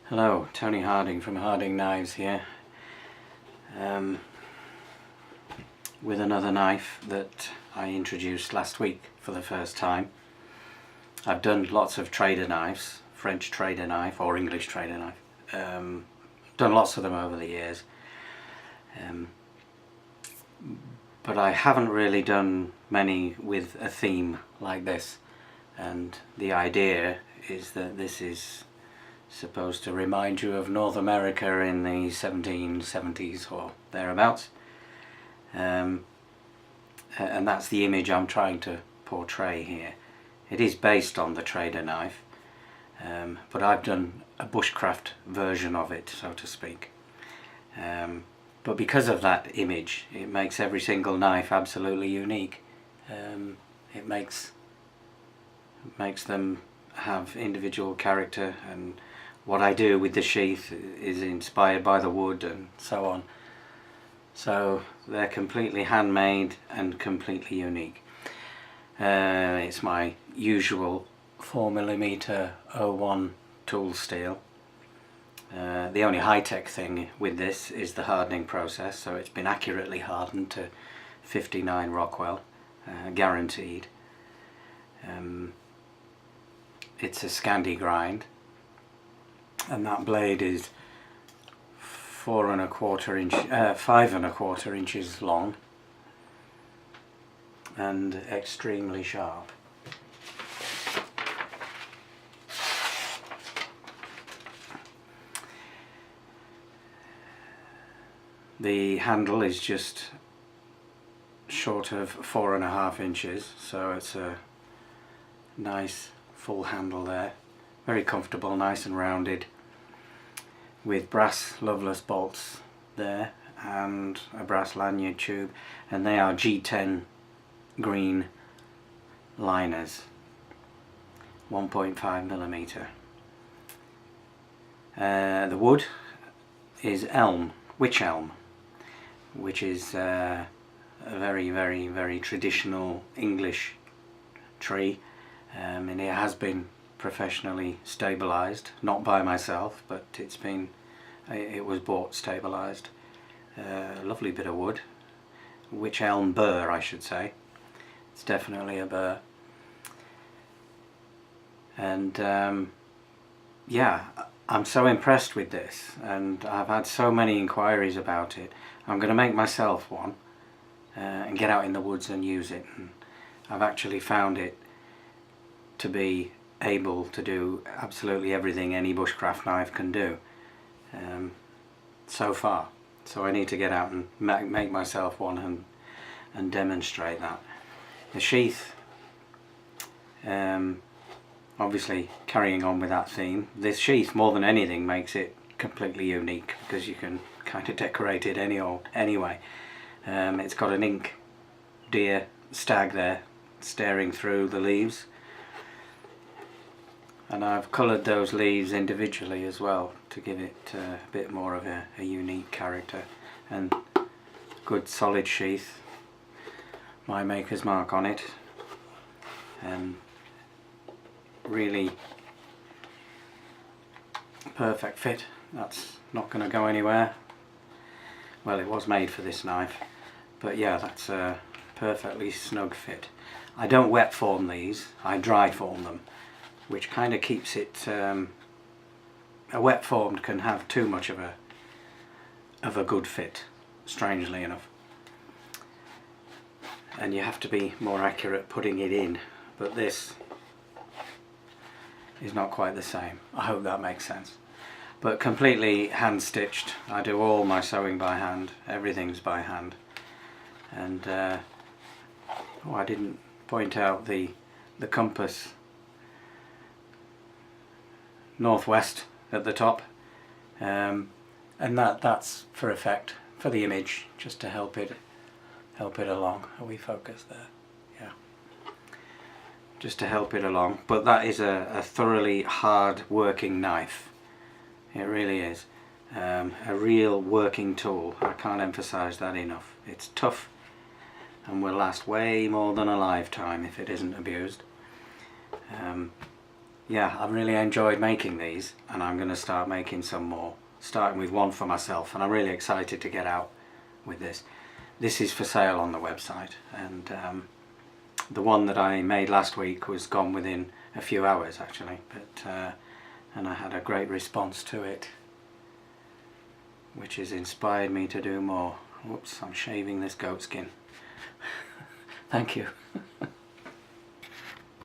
Hello, Tony Harding from Harding Knives here, with another knife that I introduced last week for the first time. I've done lots of trader knives, French trader knife or English trader knife. Done lots of them over the years, but I haven't really done many with a theme like this, and the idea is that this is supposed to remind you of North America in the 1770s or thereabouts, and that's the image I'm trying to portray here. It is based on the trader knife, but I've done a bushcraft version of it, so to speak. But because of that image, it makes every single knife absolutely unique. It makes them have individual character, and what I do with the sheath is inspired by the wood and so on. So they're completely handmade and completely unique. It's my usual 4mm 01 tool steel. The only high-tech thing with this is the hardening process, so it's been accurately hardened to 59 Rockwell, guaranteed. It's a Scandi grind, and that blade is 5¼ inches long and extremely sharp. The handle is just short of 4½ inches, so it's a nice full handle there, very comfortable, nice and rounded, with brass loveless bolts there and a brass lanyard tube, and they are G10 green liners, 1.5mm. The wood is wych elm, which is a very traditional English tree, and it has been professionally stabilized, not by myself, but it was bought stabilized. Lovely bit of wood, wych elm burr, I should say. It's definitely a burr. And yeah, I'm so impressed with this, and I've had so many inquiries about it. I'm going to make myself one and get out in the woods and use it, and I've actually found it to be able to do absolutely everything any bushcraft knife can do so far. So I need to get out and make myself one and demonstrate that. The sheath, obviously carrying on with that theme, this sheath more than anything makes it completely unique, because you can kind of decorate it anyway. It's got an ink deer stag there staring through the leaves, and I've coloured those leaves individually as well to give it a bit more of a unique character. And good solid sheath, my maker's mark on it, and really perfect fit. That's not going to go anywhere. Well, it was made for this knife, but yeah, that's a perfectly snug fit. I don't wet form these, I dry form them, which kind of keeps it, a wet formed can have too much of a good fit, strangely enough, and you have to be more accurate putting it in, but this is not quite the same. I hope that makes sense. But completely hand stitched. I do all my sewing by hand, everything's by hand. And oh, I didn't point out the compass, northwest at the top, and that's for effect, for the image, just to help it along. Are we focused there? Yeah, just to help it along. But that is a thoroughly hard working knife. It really is a real working tool. I can't emphasize that enough. It's tough and will last way more than a lifetime if it isn't abused. yeah, I've really enjoyed making these, and I'm going to start making some more, starting with one for myself, and I'm really excited to get out with this. This is for sale on the website, and the one that I made last week was gone within a few hours actually, but and I had a great response to it, which has inspired me to do more. Whoops, I'm shaving this goat skin. Thank you.